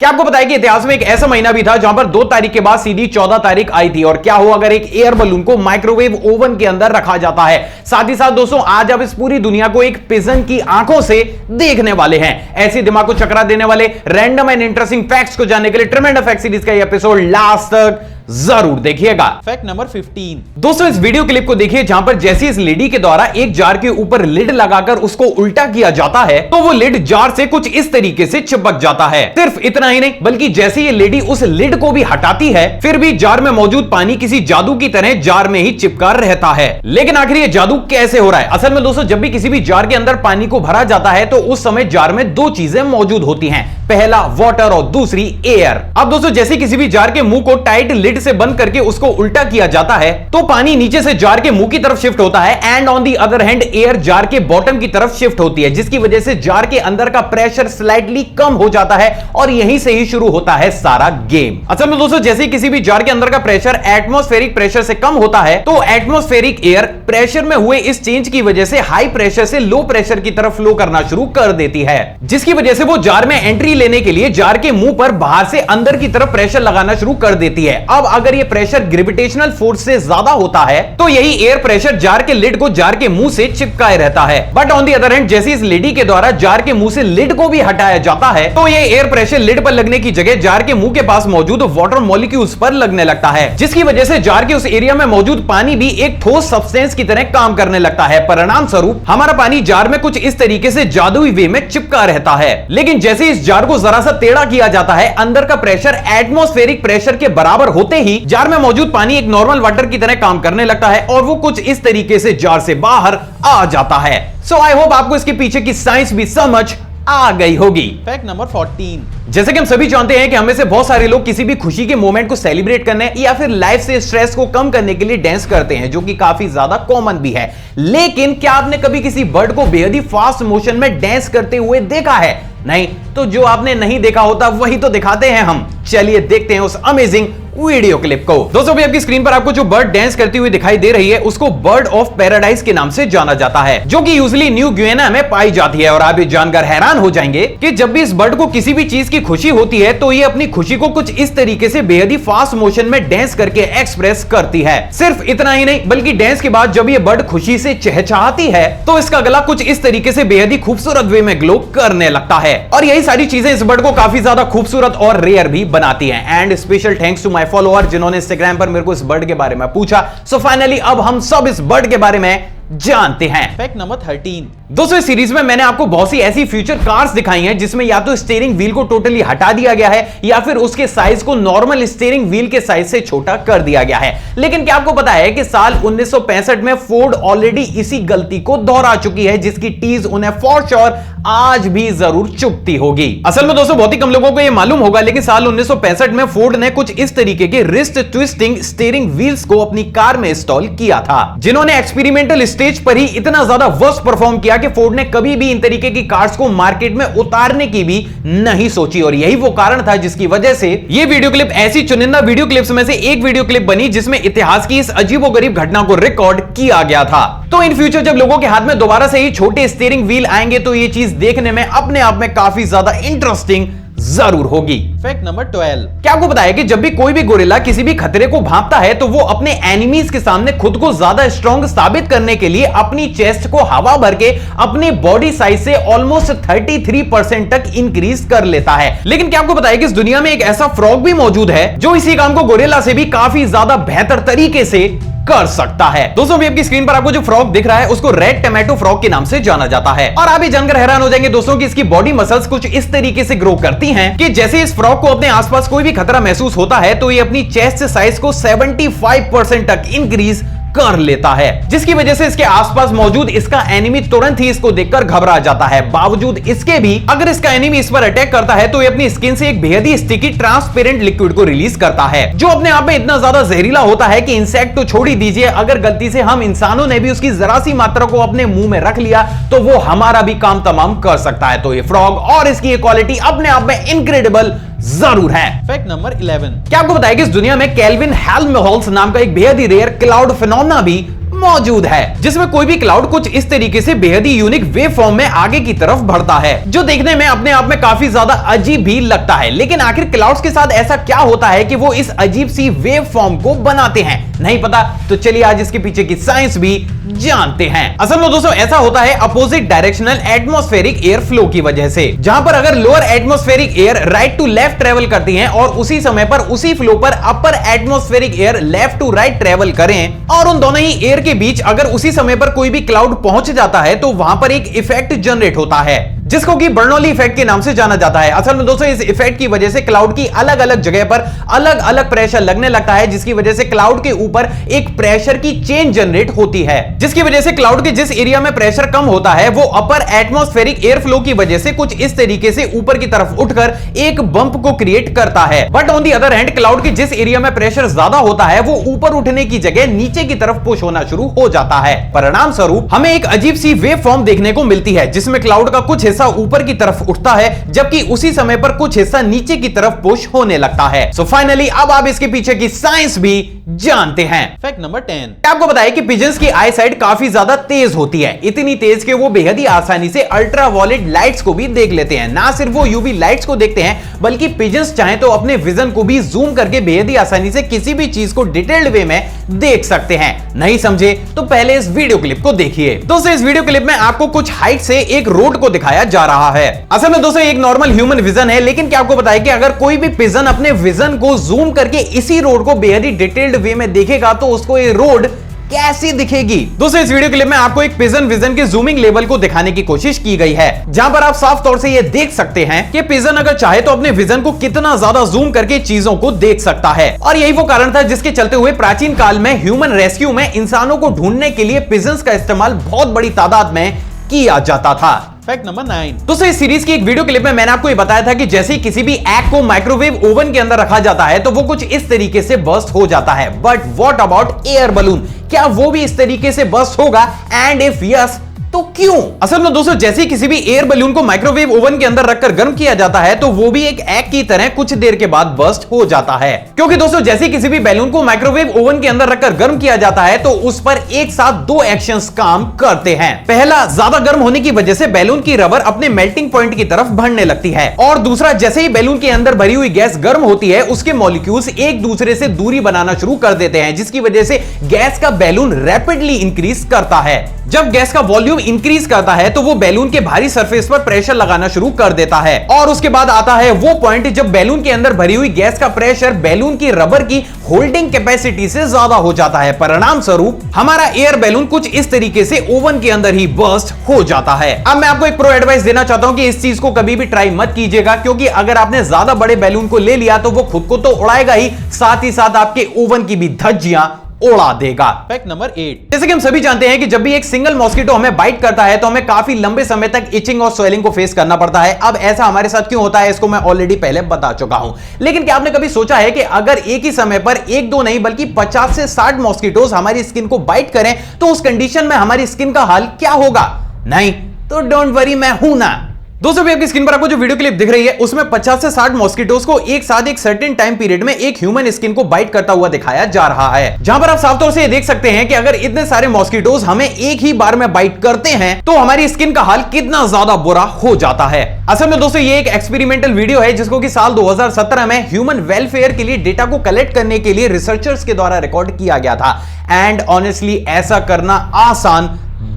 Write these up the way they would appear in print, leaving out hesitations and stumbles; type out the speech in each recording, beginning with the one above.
क्या आपको पता है कि इतिहास में एक ऐसा महीना भी था जहां पर 2 तारीख के बाद सीधी 14 तारीख आई थी? और क्या हो अगर एक एयर बलून को माइक्रोवेव ओवन के अंदर रखा जाता है? साथ ही साथ दोस्तों, आज आप इस पूरी दुनिया को एक पिजन की आंखों से देखने वाले हैं। ऐसी दिमाग को चकरा देने वाले रैंडम एंड इंटरेस्टिंग फैक्ट्स को जानने के लिए ट्रिमेंडस फैक्ट सीरीज का एपिसोड लास्ट तक जरूर देखिएगा। Fact number 15। दोस्तों, इस वीडियो क्लिप को देखिए जहां पर जैसे इस लेडी के द्वारा एक जार के ऊपर लिड लगाकर उसको उल्टा किया जाता है तो वो लिड जार से कुछ इस तरीके से चिपक जाता है। सिर्फ इतना ही नहीं, बल्कि जैसे ये लेडी उस लिड को भी हटाती है, फिर भी जार में मौजूद पानी किसी जादू की तरह जार में ही चिपका रहता है। लेकिन आखिर ये जादू कैसे हो रहा है? असल में दोस्तों, जब भी किसी भी जार के अंदर पानी को भरा जाता है तो उस समय जार में 2 चीजें मौजूद होती हैं, पहला वाटर और दूसरी एयर। अब दोस्तों, जैसे किसी भी जार के मुंह को टाइट लिड से बंद करके उसको उल्टा किया जाता है तो पानी नीचे से जार के मुंह की तरफ शिफ्ट होता है and on the other hand air jar के बॉटम की तरफ शिफ्ट होती है, जिसकी वजह से जार के अंदर का प्रेशर स्लाइटली कम हो जाता है और यहीं से ही शुरू होता है सारा गेम। असल में दोस्तों, जैसे किसी भी जार के अंदर का प्रेशर एटमॉस्फेरिक प्रेशर से कम होता है तो एटमॉस्फेरिक एयर प्रेशर में हुए इस चेंज की वजह से हाई प्रेशर से लो प्रेशर की तरफ फ्लो करना शुरू कर देती है, जिसकी वजह से वो जार में एंट्री लेने के लिए जार के मुंह पर बाहर से अंदर की तरफ प्रेशर लगाना शुरू कर देती है। अब अगर ये प्रेशर ग्रेविटेशनल फोर्स से ज्यादा होता है तो यही एयर प्रेशर जार के लिड को जार के मुंह से चिपकाए रहता है। But on the other hand, जैसे इस लेडी के द्वारा जार के मुंह से लिड को भी हटाया जाता है तो ये एयर प्रेशर लिड पर लगने की जगह जार के मुंह के पास मौजूद वाटर मॉलिक्यूल्स पर लगने लगता है, जिसकी वजह से जार के उस एरिया में मौजूद पानी भी एक ठोस सब्सटेंस की तरह काम करने लगता है। परिणाम स्वरूप हमारा पानी जार में कुछ इस तरीके से जादुई वे में चिपका रहता है। लेकिन जैसे इस जार को जरा सा टेढ़ा किया जाता है, अंदर का प्रेशर एटमॉस्फेरिक प्रेशर के बराबर होते ही जार में मौजूद पानी एक नॉर्मल वाटर की तरह काम करने लगता है और वो कुछ इस तरीके से जार से बाहर आ जाता है। सो आई होप आपको इसके पीछे की साइंस भी समझ आ गई होगी। Fact number 14। जैसे कि हम सभी जानते हैं कि हमें से बहुत सारे लोग किसी भी खुशी के मोमेंट को सेलिब्रेट करने या फिर लाइफ से स्ट्रेस को कम करने के लिए डांस करते हैं, जो कि काफी ज्यादा कॉमन भी है। लेकिन क्या आपने कभी किसी बर्ड को बेहद ही फास्ट मोशन में डांस करते हुए देखा है? नहीं तो जो आपने नहीं देखा होता वही तो दिखाते हैं हम। चलिए देखते हैं उस अमेजिंग वीडियो क्लिप को। दोस्तों, अभी आपकी स्क्रीन पर आपको जो बर्ड डांस करती हुई दिखाई दे रही है उसको बर्ड ऑफ पैराडाइज के नाम से जाना जाता है, जो कि यूजुअली न्यू गियाना में पाई जाती है। और आप ये जानकर हैरान हो जाएंगे कि जब भी इस बर्ड को किसी भी चीज की खुशी होती है तो ये अपनी खुशी को कुछ इस तरीके से बेहद ही फास्ट मोशन में डांस करके एक्सप्रेस करती है। सिर्फ इतना ही नहीं, बल्कि डांस के बाद जब ये बर्ड खुशी से चहचहाती है तो इसका गला कुछ इस तरीके से बेहद ही खूबसूरत वे में ग्लो करने लगता है। और यही सारी चीजें इस बर्ड को काफी ज्यादा खूबसूरत और रेयर भी बनाती है। And special thanks to my follower जिन्होंने इंस्टाग्राम पर मेरे को इस बर्ड के बारे में पूछा। सो फाइनली अब हम सब इस बर्ड के बारे में जानते हैं। Fact number 13। दोस्तों, इस सीरीज में मैंने आपको बहुत सी ऐसी फ्यूचर कार्स दिखाई हैं जिसमें या तो स्टीयरिंग व्हील को टोटली हटा दिया गया है या फिर उसके साइज को नॉर्मल स्टीयरिंग व्हील के साइज से छोटा कर दिया गया है। लेकिन क्या आपको पता है कि साल 1965 में फोर्ड ऑलरेडी इसी गलती को दोहरा चुकी है, जिसकी टीज उन्हें फॉर श्योर आज भी जरूर चुभती होगी। असल में दोस्तों, बहुत ही कम लोगों को यह मालूम होगा, लेकिन साल 1965 में फोर्ड ने कुछ इस तरीके के रिस्ट ट्विस्टिंग स्टीयरिंग व्हील्स को अपनी कार में इंस्टॉल किया था, जिन्होंने एक्सपेरिमेंटल स्टेज पर ही इतना ज्यादा वर्स्ट परफॉर्म किया कि फोर्ड ने कभी भी इन तरीके की कार्स को मार्केट में उतारने की भी नहीं सोची। और यही वो कारण था जिसकी वजह से ये वीडियो क्लिप ऐसी चुनिंदा वीडियो क्लिप्स में से एक वीडियो क्लिप बनी जिसमें इतिहास की इस अजीबोगरीब घटना को रिकॉर्ड किया गया था। तो इन फ्यूचर जब लोगों के हाथ में दोबारा से ही छोटे स्टीयरिंग व्हील आएंगे तो ये चीज देखने में अपने आप में काफी ज्यादा इंटरेस्टिंग जरूर होगी। Fact number 12। क्या आपको पता है कि जब भी कोई भी गोरिल्ला किसी भी खतरे को भांपता है तो वो अपने एनिमीज के सामने खुद को ज्यादा स्ट्रॉन्ग साबित करने के लिए अपनी चेस्ट को हवा भर के अपनी बॉडी साइज से ऑलमोस्ट 33% तक इंक्रीज कर लेता है। लेकिन क्या आपको पता है कि इस दुनिया में एक ऐसा फ्रॉग भी मौजूद है जो इसी काम को गोरिल्ला से भी काफी ज्यादा बेहतर तरीके से कर सकता है। दोस्तों, अभी आपकी स्क्रीन पर आपको जो फ्रॉग दिख रहा है उसको रेड टोमेटो फ्रॉग के नाम से जाना जाता है। और आप ये जानकर हैरान हो जाएंगे दोस्तों कि इसकी बॉडी मसल्स कुछ इस तरीके से ग्रो करती हैं कि जैसे इस फ्रॉग को अपने आसपास कोई भी खतरा महसूस होता है तो ये अपनी चेस्ट साइज को 75% तक इंक्रीज कर लेता है, जिसकी वजह से इसके आसपास मौजूद इसका एनिमी तुरंत ही इसको देखकर घबरा जाता है। बावजूद इसके भी अगर इसका एनिमी इस पर अटैक करता है तो ये अपनी स्किन से एक बेहद ही स्टिकी ट्रांसपेरेंट लिक्विड को रिलीज करता है, जो अपने आप में इतना ज्यादा जहरीला होता है कि इंसेक्ट तो छोड़ ही दीजिए, अगर गलती से हम इंसानों ने भी उसकी जरा सी मात्रा को अपने मुंह में रख लिया तो वो हमारा भी काम तमाम कर सकता है। तो ये फ्रॉग और इसकी क्वालिटी अपने आप में इनक्रेडिबल जरूर है। Fact number 11। क्या आपको बताया कि इस दुनिया में केल्विन हेल्महोल्ट्ज नाम का एक बेहद ही रेयर क्लाउड फिनोमेना भी मौजूद है, जिसमें कोई भी क्लाउड कुछ इस तरीके से बेहद ही यूनिक वेव फॉर्म में आगे की तरफ बढ़ता है, जो देखने में अपने आप में काफी ज्यादा अजीब भी लगता है। लेकिन आखिर क्लाउड्स के साथ ऐसा क्या होता है कि वो इस अजीब सी वेव फॉर्म को बनाते हैं? नहीं पता? तो चलिए आज इसके पीछे की साइंस भी जानते हैं। असल में दोस्तों ऐसा होता है opposite directional atmospheric air flow की वजह से, जहां पर अगर lower atmospheric air right to left travel करती है और उसी समय पर उसी फ्लो पर upper atmospheric air left to right travel करें और उन दोनों ही एयर के बीच अगर उसी समय पर कोई भी क्लाउड पहुंच जाता है तो वहां पर एक इफेक्ट जनरेट होता है, जिसको कि बर्नौली इफेक्ट के नाम से जाना जाता है। असल में दोस्तों इस इफेक्ट की वजह से क्लाउड की अलग अलग जगह पर अलग अलग प्रेशर लगने लगता है, जिसकी वजह से क्लाउड के ऊपर एक प्रेशर की चेन जनरेट होती है, जिसकी वजह से क्लाउड के जिस एरिया में प्रेशर कम होता है वो अपर एटमॉस्फेरिक एयर फ्लो की वजह से कुछ इस तरीके से ऊपर की तरफ उठकर एक बंप को क्रिएट करता है। But on the other hand cloud के जिस एरिया में प्रेशर ज्यादा होता है वो ऊपर उठने की जगह नीचे की तरफ पुश होना शुरू हो जाता है। परिणाम स्वरूप हमें एक अजीब सी वेव फॉर्म देखने को मिलती है, जिसमें क्लाउड का कुछ हिस्सा ऊपर की तरफ उठता है जबकि उसी समय पर कुछ हिस्सा नीचे की तरफ पुश होने लगता है। सो फाइनली अब आप इसके पीछे की साइंस भी जानते हैं। फैक्ट नंबर 10, आपको बताया कि पिजन्स की आई साइट काफी ज्यादा तेज होती है, इतनी तेज कि वो बेहद ही आसानी से अल्ट्रावायलेट लाइट्स को भी देख लेते हैं। ना सिर्फ वो यूवी लाइट्स को देखते हैं बल्कि पिजन्स चाहें तो अपने विजन को भी जूम करके बेहद ही आसानी से किसी भी चीज को डिटेल्ड वे में देख सकते हैं। नहीं समझे तो पहले इस वीडियो क्लिप को देखिए। दोस्तों इस वीडियो क्लिप में आपको कुछ हाइट से एक रोड को दिखाया जा रहा है। असल में दोस्तों एक नॉर्मल ह्यूमन विजन है, लेकिन क्या आपको बताया कि अगर कोई भी पिजन अपने विजन को जूम करके इसी रोड को बेहद ही डिटेल्ड वे में देखेगा तो उसको ये रोड कैसी दिखेगी? दोस्तों इस वीडियो क्लिप में आपको एक पिजन विजन के जूमिंग लेवल को दिखाने की कोशिश की गई है, जहां पर आप साफ तौर से ये देख सकते हैं कि पिजन अगर चाहे तो अपने विजन को कितना ज्यादा जूम करके चीजों को देख सकता है। और यही वो कारण था जिसके चलते हुए प्राचीन काल में ह्यूमन रेस्क्यू में इंसानों को ढूंढने के लिए पिजन्स का इस्तेमाल बहुत बड़ी तादाद में किया जाता था। फैक्ट नंबर 9, दोस्तों इस सीरीज की एक वीडियो क्लिप में मैंने आपको ये बताया था कि जैसे ही किसी भी एग को माइक्रोवेव ओवन के अंदर रखा जाता है तो वो कुछ इस तरीके से बर्स्ट हो जाता है। But what about air balloon? क्या वो भी इस तरीके से बर्स्ट होगा? एंड इफ यस तो क्यों? असल में दोस्तों जैसे ही किसी भी एयर बलून को माइक्रोवेव ओवन के अंदर रखकर गर्म किया जाता है तो वो भी एक एग की तरह कुछ देर के बाद बर्स्ट हो जाता है, क्योंकि दोस्तों जैसे ही किसी भी बैलून को माइक्रोवेव ओवन के अंदर रखकर गर्म किया जाता है तो उस पर एक साथ दो एक्शंस काम करते हैं। पहला, ज्यादा गर्म होने की वजह से बैलून की रबर अपने मेल्टिंग पॉइंट की तरफ बढ़ने लगती है, और दूसरा, जैसे ही बैलून के अंदर भरी हुई गैस गर्म होती है उसके मॉलिक्यूल्स एक दूसरे से दूरी बनाना शुरू कर देते हैं, जिसकी वजह से गैस का बैलून रैपिडली इंक्रीज करता है। जब गैस का वॉल्यूम इंक्रीज करता है तो वो बैलून के भारी सरफेस पर प्रेशर लगाना शुरू कर देता है, और उसके बाद आता है वो पॉइंट जब बैलून के अंदर भरी हुई गैस का प्रेशर बैलून की रबर की होल्डिंग कैपेसिटी से ज्यादा हो जाता है। परिणाम स्वरूप हमारा एयर बैलून कुछ इस तरीके से ओवन के अंदर ही बर्स्ट हो जाता है। अब मैं आपको एक प्रो एडवाइस देना चाहता हूं कि इस चीज को कभी भी ट्राई मत कीजिएगा, क्योंकि अगर आपने ज्यादा बड़े बैलून को ले लिया तो वो खुद को तो उड़ाएगा ही, साथ ही साथ आपके ओवन की भी धज्जियां उड़ा देगा। फैक्ट नंबर 8, जैसे कि हम सभी जानते हैं कि जब भी एक सिंगल मॉस्किटो हमें बाइट करता है तो हमें काफी लंबे समय तक इचिंग और स्वेलिंग को फेस करना पड़ता है। अब ऐसा हमारे साथ क्यों होता है इसको मैं ऑलरेडी पहले बता चुका हूं, लेकिन क्या आपने कभी सोचा है कि अगर एक ही समय पर एक दो नहीं बल्कि 50 से 60 मॉस्किटोज हमारी स्किन को बाइट करें तो उस कंडीशन में हमारी स्किन का हाल क्या होगा? नहीं तो डोंट वरी, मैं हूं ना। दोस्तों भी आपकी स्क्रीन पर आपको जो वीडियो क्लिप दिख रही है उसमें 50 से 60 मॉस्किटोज को एक साथ एक सर्टेन टाइम पीरियड में एक ह्यूमन स्किन को बाइट करता हुआ दिखाया जा रहा है, जहां पर आप साफ तौर से ये देख सकते हैं कि अगर इतने सारे मॉस्किटोज हमें एक ही बार में बाइट करते हैं तो हमारी स्किन का हाल कितना ज्यादा बुरा हो जाता है। असल में दोस्तों ये एक एक्सपेरिमेंटल वीडियो है जिसको कि साल 2017 में ह्यूमन वेलफेयर के लिए डेटा को कलेक्ट करने के लिए रिसर्चर्स के द्वारा रिकॉर्ड किया गया था। एंड ऑनेस्टली ऐसा करना आसान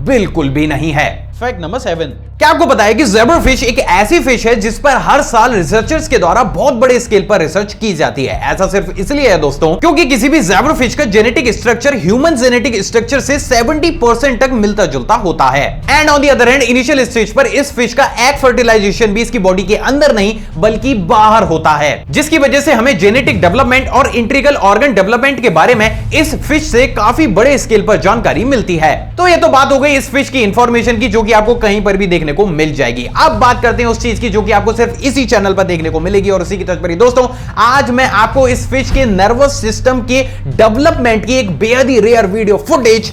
बिल्कुल भी नहीं है। फैक्ट नंबर 7, क्या आपको पता है कि ज़ेब्राफिश एक ऐसी फिश है जिस पर हर साल रिसर्चर्स के द्वारा बहुत बड़े स्केल पर रिसर्च की जाती है? ऐसा सिर्फ इसलिए है दोस्तों क्योंकि किसी भी ज़ेब्राफिश का genetic structure human genetic structure से 70% तक मिलता जुलता होता है। And on the other hand initial stage पर इस फिश का एग फर्टिलाइजेशन भी इसकी बॉडी के अंदर नहीं बल्कि बाहर होता है, जिसकी वजह से हमें जेनेटिक डेवलपमेंट और इंट्रीगल ऑर्गन डेवलपमेंट के बारे में इस फिश से काफी बड़े स्केल पर जानकारी मिलती है। तो ये तो बात हो गई इस फिश की इंफॉर्मेशन की, जो कि आपको कहीं पर भी देखने को मिल जाएगी। अब बात करते हैं उस चीज की जो कि आपको सिर्फ इसी चैनल पर देखने को मिलेगी, और उसी की तर्ज पर दोस्तों आज मैं आपको इस फिश के नर्वस सिस्टम के डेवलपमेंट की एक बेहद ही रेयर वीडियो फुटेज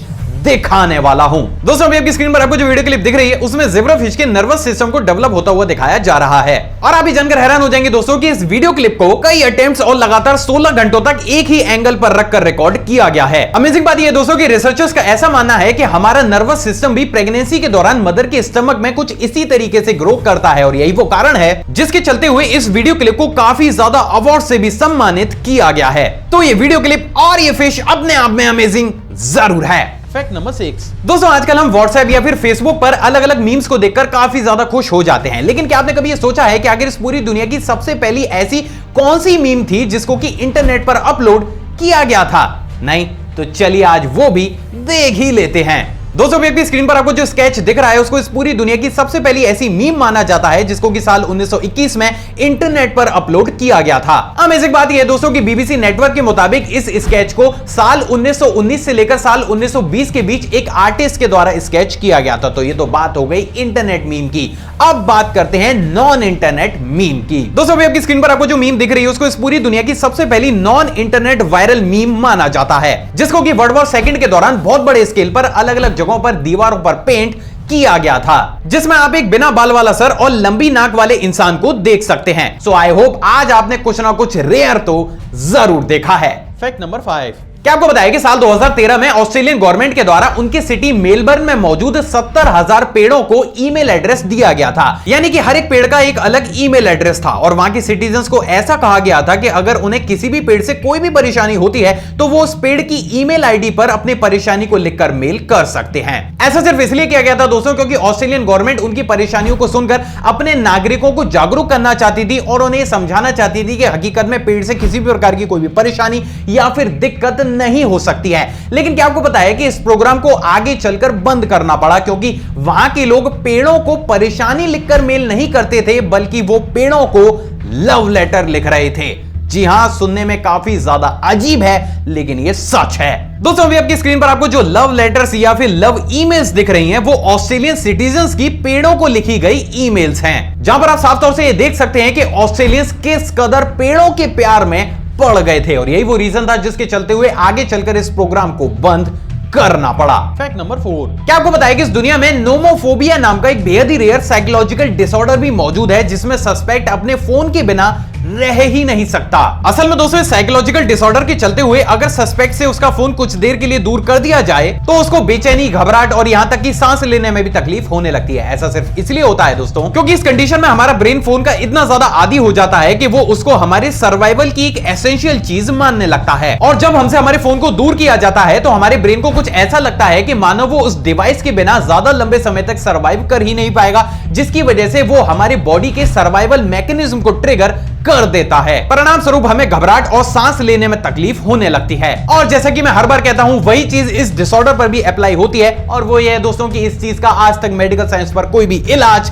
दिखाने वाला हूं। दोस्तों अभी आपकी स्क्रीन पर आपको जो वीडियो क्लिप दिख रही है उसमें ज़ेब्रा फिश के नर्वस सिस्टम को डेवलप होता हुआ दिखाया जा रहा है। और आप भी जानकर हैरान हो जाएंगे दोस्तों कि इस वीडियो क्लिप को कई अटेम्प्ट्स और लगातार 16 घंटों तक एक ही एंगल पर रखकर रिकॉर्ड किया गया है। अमेजिंग बात यह दोस्तों कि रिसर्चर्स का ऐसा मानना है कि हमारा नर्वस सिस्टम भी प्रेगनेंसी के दौरान मदर के स्टमक में कुछ इसी तरीके से ग्रो करता है और यही वो कारण है जिसके चलते हुए इस वीडियो क्लिप को काफी ज्यादा अवार्ड से भी सम्मानित किया गया है। तो ये वीडियो क्लिप और ये फिश अपने आप में अमेजिंग जरूर है। Fact number 6। दोस्तों आजकल हम व्हाट्सएप या फिर फेसबुक पर अलग अलग मीम्स को देखकर काफी ज्यादा खुश हो जाते हैं, लेकिन क्या आपने कभी ये सोचा है कि आखिर इस पूरी दुनिया की सबसे पहली ऐसी कौन सी मीम थी जिसको कि इंटरनेट पर अपलोड किया गया था? नहीं तो चलिए आज वो भी देख ही लेते हैं। दोस्तों आपकी स्क्रीन पर आपको जो स्केच दिख रहा है उसको इस पूरी दुनिया की सबसे पहली ऐसी मीम माना जाता है जिसको कि साल 1921 में इंटरनेट पर अपलोड किया गया था। अमेजिंग बात यह है दोस्तों कि बीबीसी नेटवर्क के मुताबिक इस स्केच को साल 1919 से लेकर साल 1920 के बीच एक आर्टिस्ट के द्वारा स्केच किया गया था। तो ये तो बात हो गई इंटरनेट मीम की। अब बात करते हैं नॉन इंटरनेट मीम की। दोस्तों अभी आपकी स्क्रीन पर आपको जो मीम दिख रही है उसको इस पूरी दुनिया की सबसे पहली नॉन इंटरनेट वायरल मीम माना जाता है, जिसको कि वर्ल्ड वॉर सेकंड के दौरान बहुत बड़े स्केल पर अलग अलग जगहों पर दीवारों पर पेंट किया गया था, जिसमें आप एक बिना बाल वाला सर और लंबी नाक वाले इंसान को देख सकते हैं। सो आई होप आज आपने कुछ ना कुछ रेयर तो जरूर देखा है। Fact number 5। क्या आपको बताया कि साल 2013 में ऑस्ट्रेलियन गवर्नमेंट के द्वारा उनके सिटी मेलबर्न में मौजूद 70,000 पेड़ों को ईमेल एड्रेस दिया गया था। यानी कि हर एक पेड़ का एक अलग ईमेल एड्रेस था और वहां के सिटीजन्स को ऐसा कहा गया था कि अगर उन्हें किसी भी पेड़ से कोई भी परेशानी होती है तो वो उस पेड़ की ईमेल आईडी पर अपनी परेशानी को लिखकर मेल कर सकते हैं। ऐसा सिर्फ इसलिए किया गया था दोस्तों क्योंकि ऑस्ट्रेलियन गवर्नमेंट उनकी परेशानियों को सुनकर अपने नागरिकों को जागरूक करना चाहती थी और उन्हें समझाना चाहती थी कि हकीकत में पेड़ से किसी भी प्रकार की कोई भी परेशानी या फिर दिक्कत नहीं हो सकती है। लेकिन क्या आपको पता है कि इस प्रोग्राम को आगे चलकर बंद करना पड़ा क्योंकि वहां के लोग पेड़ों को परेशानी लिखकर मेल नहीं करते थे बल्कि वो पेड़ों को लव लेटर लिख रहे थे। जी हां, सुनने में काफी ज्यादा अजीब है लेकिन ये सच है। दोस्तों अभी आपकी स्क्रीन पर आपको जो लव लेटर्स या फिर लव ईमेल्स दिख रही हैं वो ऑस्ट्रेलियन सिटीजन्स की पेड़ों को लिखी गई ईमेल्स हैं, जहां पर आप साफ तौर से ये देख सकते हैं कि ऑस्ट्रेलियंस किस कदर पेड़ों के प्यार में पड़ गए थे और यही वो रीजन था जिसके चलते हुए आगे चलकर इस प्रोग्राम को बंद करना पड़ा। Fact number 4। क्या आपको बताया कि इस दुनिया में नोमोफोबिया नाम का एक बेहद ही रेयर साइकोलॉजिकल डिसऑर्डर भी मौजूद है जिसमें सस्पेक्ट अपने फोन के बिना रह ही नहीं सकता। असल में दोस्तों साइकोलॉजिकल डिसऑर्डर के चलते हुए अगर सस्पेक्ट से उसका फोन कुछ देर के लिए दूर कर दिया जाए तो उसको बेचैनी, घबराहट और यहां तक कि सांस लेने में भी तकलीफ होने लगती है। ऐसा सिर्फ इसलिए होता है दोस्तों क्योंकि इस कंडीशन में हमारा ब्रेन फोन का इतना ज्यादा आदी हो जाता है कि वो उसको हमारे सर्वाइवल की एक एसेंशियल चीज मानने लगता है और जब हमसे हमारे फोन को दूर किया जाता है तो हमारे ब्रेन को कुछ ऐसा लगता है कि मानो वो उस डिवाइस के बिना ज्यादा लंबे समय तक सर्वाइव कर ही नहीं पाएगा, जिसकी वजह से वो हमारे बॉडी के सर्वाइवल मैकेनिज्म को ट्रिगर कर देता है। परिणाम स्वरूप हमें घबराहट और सांस लेने में तकलीफ होने लगती है। और जैसा कि मैं हर बार कहता हूं वही चीज इस डिसऑर्डर पर भी अप्लाई होती है और वो ये है दोस्तों कि इस चीज का आज तक मेडिकल साइंस पर कोई भी इलाज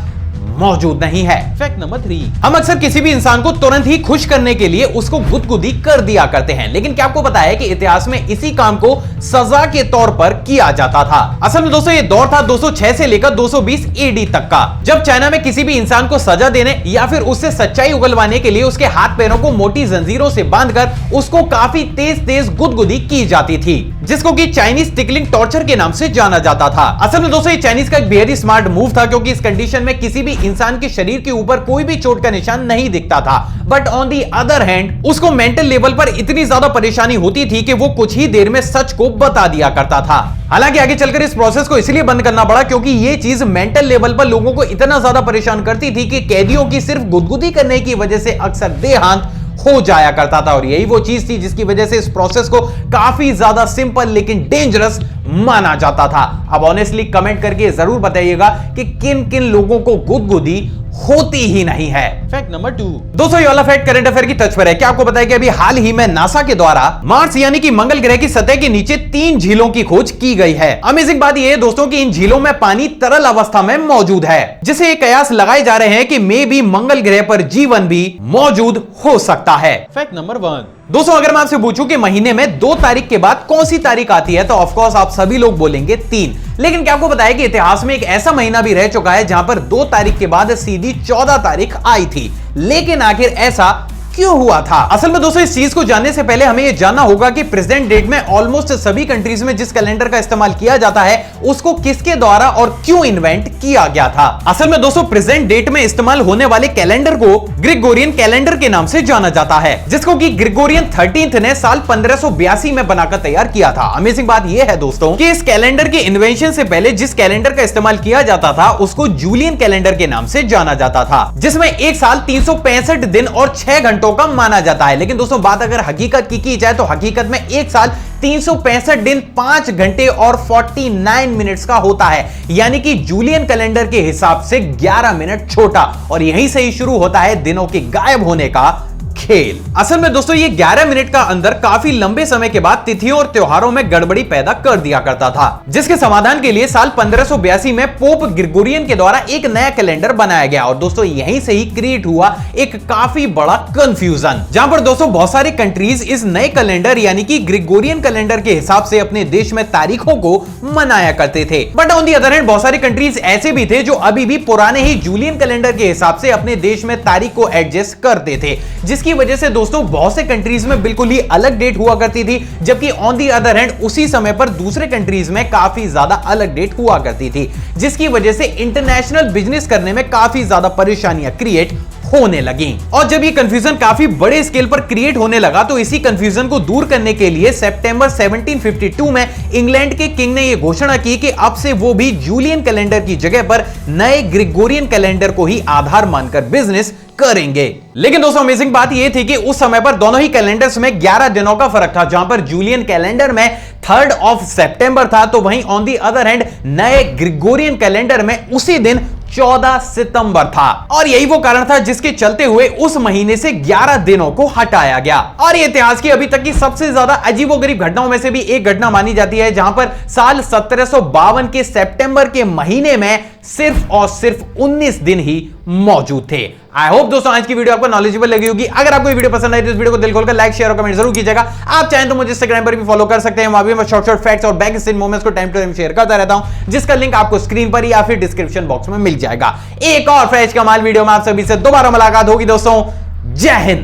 मौजूद नहीं है। Fact number 3। हम अक्सर किसी भी इंसान को तुरंत ही खुश करने के लिए उसको गुदगुदी कर दिया करते हैं, लेकिन क्या आपको पता है कि इतिहास में इसी काम को सजा के तौर पर किया जाता था। असल में दोस्तों ये दौर था 206 से लेकर 220 एडी तक का, जब चाइना में किसी भी इंसान को सजा देने या फिर उससे सच्चाई उगलवाने के लिए उसके हाथ पैरों को मोटी जंजीरों से बांधकर उसको काफी तेज तेज गुदगुदी की जाती थी, जिसको कि चाइनीज टिकलिंग टॉर्चर के नाम से जाना जाता था। असल में दोस्तों ये चाइनीज का एक बेहद ही स्मार्ट मूव था क्योंकि इस कंडीशन में किसी भी इंसान के शरीर के ऊपर कोई भी चोट का निशान नहीं दिखता था, but on the other hand उसको मेंटल लेवल पर इतनी ज्यादा परेशानी होती थी कि वो कुछ ही देर में सच को बता दिया करता था। हालांकि आगे चलकर इस प्रोसेस को इसलिए बंद करना पड़ा क्योंकि ये चीज मेंटल लेवल पर लोगों को इतना ज्यादा परेशान करती थी कि कैदियों की सिर्फ गुदगुदी करने की वजह से अक्सर देहांत हो जाया करता था और यही वो चीज थी जिसकी वजह से इस प्रोसेस को काफी ज्यादा सिंपल लेकिन डेंजरस माना जाता था। अब ऑनेस्टली कमेंट करके जरूर बताइएगा कि किन किन लोगों को गुदगुदी होती ही नहीं है। Fact number 2। दोस्तों ये वाला फैक्ट करंट अफेयर की टच पर है। क्या आपको पता है कि अभी हाल ही में नासा के द्वारा मार्स यानी कि मंगल ग्रह की सतह के नीचे 3 झीलों की खोज की गई है। अमेजिंग बात यह है दोस्तों कि इन झीलों में पानी तरल अवस्था में मौजूद है, जिसे ये कयास लगाए जा रहे हैं कि मे भी मंगल ग्रह पर जीवन भी मौजूद हो सकता है। Fact number 1। दोस्तों अगर मैं आपसे पूछूं कि महीने में 2 तारीख के बाद कौन सी तारीख आती है तो ऑफ कोर्स आप सभी लोग बोलेंगे 3। लेकिन क्या आपको बताया कि इतिहास में एक ऐसा महीना भी रह चुका है जहां पर 2 तारीख के बाद सीधी 14 तारीख आई थी। लेकिन आखिर ऐसा क्यों हुआ था? असल में दोस्तों इस चीज को जानने से पहले हमें यह जानना होगा कि प्रेजेंट डेट में ऑलमोस्ट सभी कंट्रीज में जिस कैलेंडर का इस्तेमाल किया जाता है उसको किसके द्वारा और क्यों इन्वेंट किया गया था। असल में दोस्तों प्रेजेंट डेट में इस्तेमाल होने वाले कैलेंडर को ग्रिगोरियन कैलेंडर के नाम से जाना जाता है, जिसको कि ग्रिगोरियन 13th ने साल 1582 में बनाकर तैयार किया था। अमेजिंग बात यह है दोस्तों कि इस कैलेंडर के इन्वेंशन से पहले जिस कैलेंडर का इस्तेमाल किया जाता था उसको जूलियन कैलेंडर के नाम से जाना जाता था, जिसमें एक साल 365 दिन और 6 घंटों का माना जाता है। लेकिन दोस्तों बात अगर हकीकत की जाए तो हकीकत में एक साल 365 दिन 5 घंटे और 49 मिनट्स का होता है, यानी कि जूलियन कैलेंडर के हिसाब से 11 मिनट छोटा, और यहीं से ही शुरू होता है दिनों के गायब होने का खेल। असल में दोस्तों ये 11 मिनट का अंदर काफी लंबे समय के बाद तिथियों और त्योहारों में गड़बड़ी पैदा कर दिया करता था, जिसके समाधान के लिए साल 1582 में पोप ग्रिगोरियन के द्वारा एक नया कैलेंडर बनाया गया। और दोस्तों यहीं से ही क्रिएट हुआ एक काफी बड़ा कंफ्यूजन, जहां पर दोस्तों बहुत सारी कंट्रीज इस नए कैलेंडर यानी कि ग्रिगोरियन कैलेंडर के हिसाब से अपने देश में तारीखों को मनाया करते थे। But on the other hand बहुत सारी कंट्रीज ऐसे भी थे जो अभी भी पुराने ही जूलियन कैलेंडर के हिसाब से अपने देश में तारीख को एडजस्ट करते थे, जिसकी वजह से दोस्तों बहुत से कंट्रीज में बिल्कुल ही अलग डेट हुआ करती थी, जबकि ऑन दी अदर हैंड उसी समय पर दूसरे कंट्रीज में काफी ज्यादा अलग डेट हुआ करती थी, जिसकी वजह से इंटरनेशनल बिजनेस करने में काफी ज्यादा परेशानियां क्रिएट होने लगी। और जब ये कंफ्यूजन काफी बड़े स्केल पर क्रिएट होने लगा तो इसी कंफ्यूजन को दूर करने के लिए सितंबर 1752 में इंग्लैंड के किंग ने यह घोषणा की कि अब से वो भी जूलियन कैलेंडर की जगह पर नए ग्रिगोरियन कैलेंडर को ही आधार मानकर बिजनेस करेंगे। लेकिन दोस्तों अमेजिंग बात यह थी कि उस समय पर दोनों ही कैलेंडर्स में 11 दिनों का फर्क था, जहां पर जूलियन कैलेंडर में 3 सितंबर था, तो वहीं ऑन दी अदर हैंड नए ग्रिगोरियन कैलेंडर में उसी दिन 14 सितंबर था। और यही वो कारण था जिसके चलते हुए उस महीने से 11 दिनों को हटाया गया। और ये इतिहास की अभी तक की सबसे ज्यादा अजीबोगरीब घटनाओं में से भी एक घटना मानी जाती है, जहां पर साल 1752 के सितंबर के महीने में सिर्फ और सिर्फ 19 दिन ही मौजूद थे। आई होप दोस्तों आज की वीडियो आपको नॉलेजेबल लगी होगी। अगर आपको ये वीडियो पसंद आई तो इस वीडियो को दिल खोलकर लाइक शेयर और कमेंट जरूर कीजिएगा। आप चाहें तो मुझे इंस्टाग्राम पर भी फॉलो कर सकते हैं, वहां भी मैं शॉर्ट फैक्ट्स और बैक सीन मोमेंट्स को टाइम टू टाइम शेयर करता रहता हूं, जिसका लिंक आपको स्क्रीन पर या फिर डिस्क्रिप्शन बॉक्स में मिल जाएगा। एक और फ्रेश कमाल वीडियो में आप सभी से दोबारा मुलाकात होगी दोस्तों। जय हिंद।